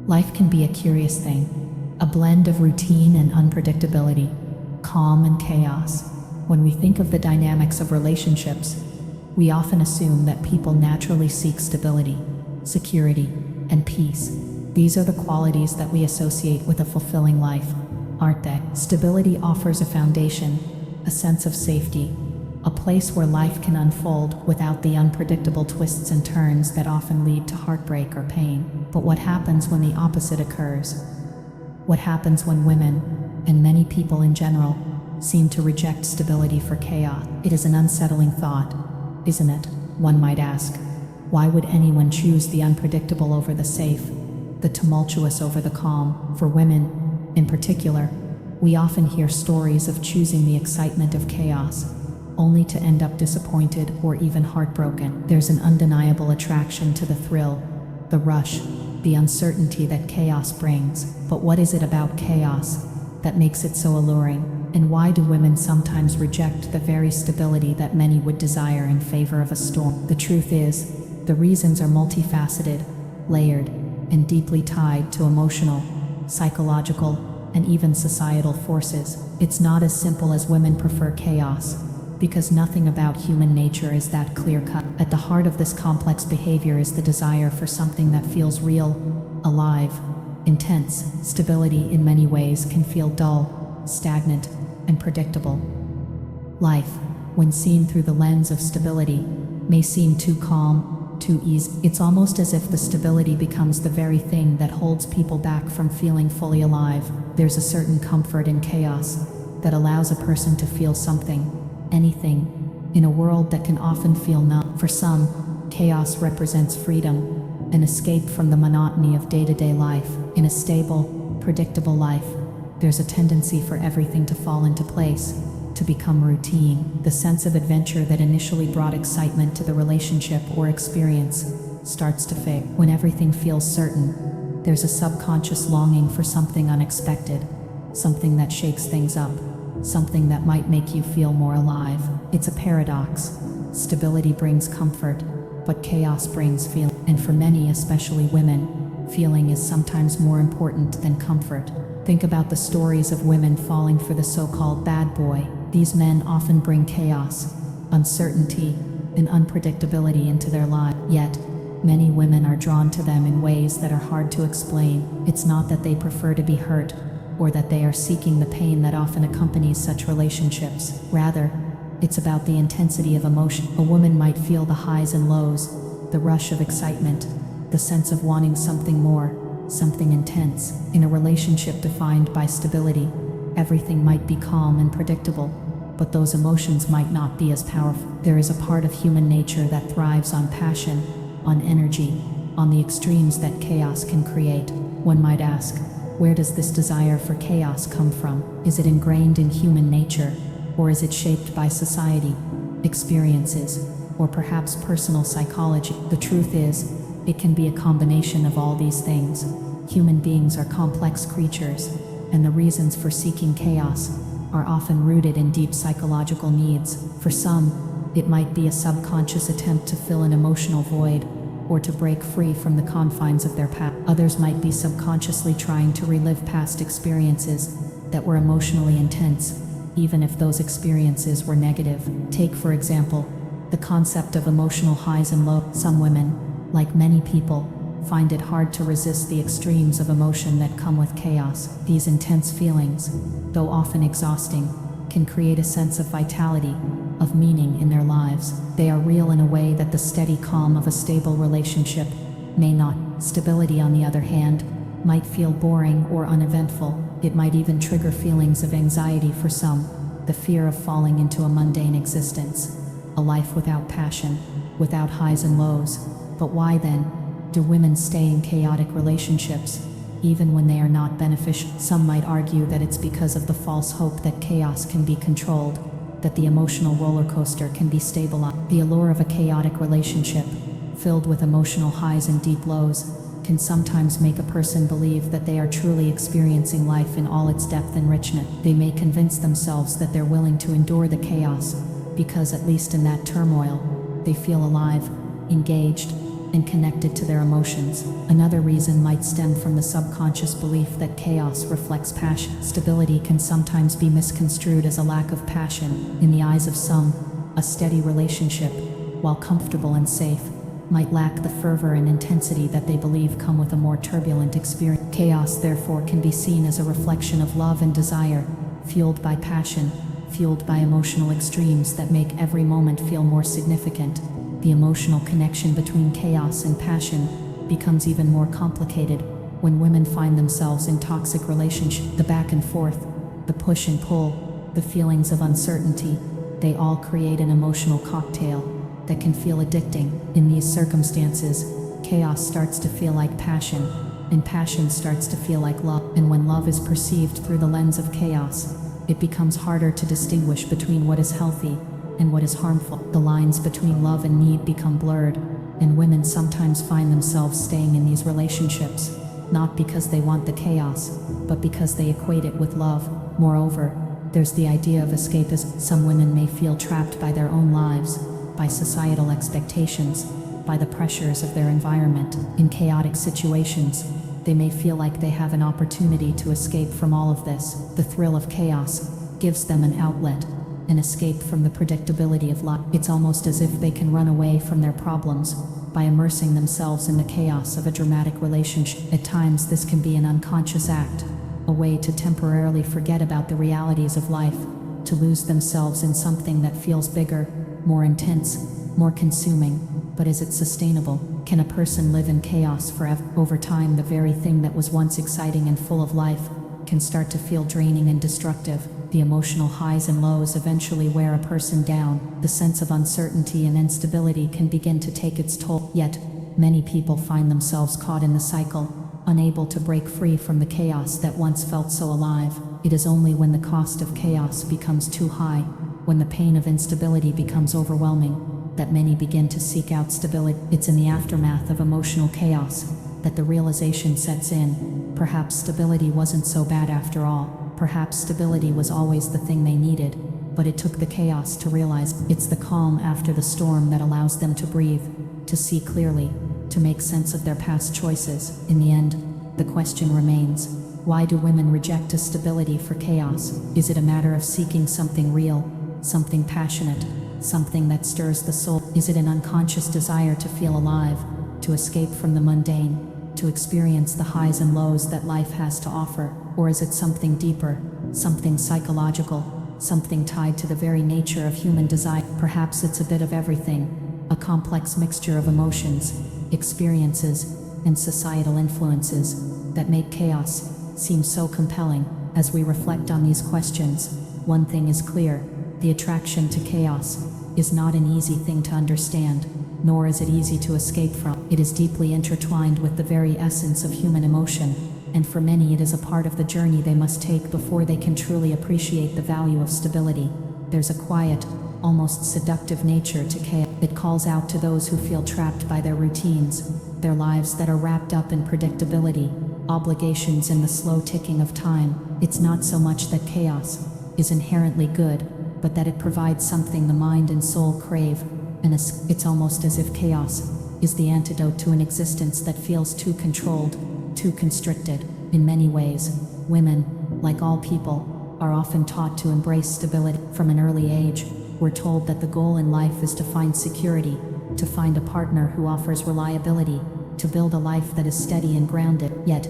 Life can be a curious thing, a blend of routine and unpredictability, calm and chaos. When we think of the dynamics of relationships, we often assume that people naturally seek stability, security, and peace. These are the qualities that we associate with a fulfilling life, aren't they? Stability offers a foundation, a sense of safety, a place where life can unfold without the unpredictable twists and turns that often lead to heartbreak or pain. But what happens when the opposite occurs? What happens when women, and many people in general, seem to reject stability for chaos? It is an unsettling thought, isn't it? One might ask, why would anyone choose the unpredictable over the safe, the tumultuous over the calm? For women, in particular, we often hear stories of choosing the excitement of chaos, only to end up disappointed or even heartbroken. There's an undeniable attraction to the thrill, the rush, the uncertainty that chaos brings. But what is it about chaos that makes it so alluring? And why do women sometimes reject the very stability that many would desire in favor of a storm? The truth is, the reasons are multifaceted, layered, and deeply tied to emotional, psychological, and even societal forces. It's not as simple as women prefer chaos, because nothing about human nature is that clear-cut. At the heart of this complex behavior is the desire for something that feels real, alive, intense. Stability in many ways can feel dull, stagnant, and predictable. Life, when seen through the lens of stability, may seem too calm, too easy. It's almost as if the stability becomes the very thing that holds people back from feeling fully alive. There's a certain comfort in chaos that allows a person to feel something, anything, in a world that can often feel numb. For some, chaos represents freedom, an escape from the monotony of day-to-day life. In a stable, predictable life, there's a tendency for everything to fall into place, to become routine. The sense of adventure that initially brought excitement to the relationship or experience starts to fade. When everything feels certain, there's a subconscious longing for something unexpected, something that shakes things up, something that might make you feel more alive. It's a paradox. Stability brings comfort, but chaos brings feeling. And for many, especially women, feeling is sometimes more important than comfort. Think about the stories of women falling for the so-called bad boy. These men often bring chaos, uncertainty, and unpredictability into their lives. Yet, many women are drawn to them in ways that are hard to explain. It's not that they prefer to be hurt, or that they are seeking the pain that often accompanies such relationships. Rather, it's about the intensity of emotion. A woman might feel the highs and lows, the rush of excitement, the sense of wanting something more, something intense. In a relationship defined by stability, everything might be calm and predictable, but those emotions might not be as powerful. There is a part of human nature that thrives on passion, on energy, on the extremes that chaos can create. One might ask, where does this desire for chaos come from? Is it ingrained in human nature, or is it shaped by society, experiences, or perhaps personal psychology? The truth is, it can be a combination of all these things. Human beings are complex creatures, and the reasons for seeking chaos are often rooted in deep psychological needs. For some, it might be a subconscious attempt to fill an emotional void, or to break free from the confines of their past. Others might be subconsciously trying to relive past experiences that were emotionally intense, even if those experiences were negative. Take, for example, the concept of emotional highs and lows. Some women, like many people, find it hard to resist the extremes of emotion that come with chaos. These intense feelings, though often exhausting, can create a sense of vitality, of meaning in their lives. They are real in a way that the steady calm of a stable relationship may not. Stability, on the other hand, might feel boring or uneventful. It might even trigger feelings of anxiety for some, the fear of falling into a mundane existence, a life without passion, without highs and lows. But why then do women stay in chaotic relationships, even when they are not beneficial? Some might argue that it's because of the false hope that chaos can be controlled, that the emotional roller coaster can be stabilized. The allure of a chaotic relationship, filled with emotional highs and deep lows, can sometimes make a person believe that they are truly experiencing life in all its depth and richness. They may convince themselves that they're willing to endure the chaos, because at least in that turmoil, they feel alive, engaged, and connected to their emotions. Another reason might stem from the subconscious belief that chaos reflects passion. Stability can sometimes be misconstrued as a lack of passion. In the eyes of some, a steady relationship, while comfortable and safe, might lack the fervor and intensity that they believe come with a more turbulent experience. Chaos, therefore, can be seen as a reflection of love and desire, fueled by passion, fueled by emotional extremes that make every moment feel more significant. The emotional connection between chaos and passion becomes even more complicated when women find themselves in toxic relationships. The back and forth, the push and pull, the feelings of uncertainty, they all create an emotional cocktail that can feel addicting. In these circumstances, chaos starts to feel like passion, and passion starts to feel like love. And when love is perceived through the lens of chaos, it becomes harder to distinguish between what is healthy and what is harmful. The lines between love and need become blurred, and women sometimes find themselves staying in these relationships, not because they want the chaos, but because they equate it with love. Moreover, there's the idea of escapism. Some women may feel trapped by their own lives, by societal expectations, by the pressures of their environment. In chaotic situations, they may feel like they have an opportunity to escape from all of this. The thrill of chaos gives them an outlet, an escape from the predictability of life. It's almost as if they can run away from their problems by immersing themselves in the chaos of a dramatic relationship. At times, this can be an unconscious act, a way to temporarily forget about the realities of life, to lose themselves in something that feels bigger, more intense, more consuming. But is it sustainable? Can a person live in chaos forever? Over time, the very thing that was once exciting and full of life can start to feel draining and destructive. The emotional highs and lows eventually wear a person down. The sense of uncertainty and instability can begin to take its toll. Yet, many people find themselves caught in the cycle, unable to break free from the chaos that once felt so alive. It is only when the cost of chaos becomes too high, when the pain of instability becomes overwhelming, that many begin to seek out stability. It's in the aftermath of emotional chaos that the realization sets in. Perhaps stability wasn't so bad after all. Perhaps stability was always the thing they needed, but it took the chaos to realize. It's the calm after the storm that allows them to breathe, to see clearly, to make sense of their past choices. In the end, the question remains, why do women reject a stability for chaos? Is it a matter of seeking something real, something passionate, something that stirs the soul? Is it an unconscious desire to feel alive, to escape from the mundane, to experience the highs and lows that life has to offer? Or is it something deeper, something psychological, something tied to the very nature of human desire? Perhaps it's a bit of everything, a complex mixture of emotions, experiences, and societal influences that make chaos seem so compelling. As we reflect on these questions, one thing is clear: the attraction to chaos is not an easy thing to understand, nor is it easy to escape from. It is deeply intertwined with the very essence of human emotion, and for many it is a part of the journey they must take before they can truly appreciate the value of stability. There's a quiet, almost seductive nature to chaos. It calls out to those who feel trapped by their routines, their lives that are wrapped up in predictability, obligations, and the slow ticking of time. It's not so much that chaos is inherently good, but that it provides something the mind and soul crave, and it's almost as if chaos is the antidote to an existence that feels too controlled, too constricted. In many ways, women, like all people, are often taught to embrace stability. From an early age, we're told that the goal in life is to find security, to find a partner who offers reliability, to build a life that is steady and grounded. Yet,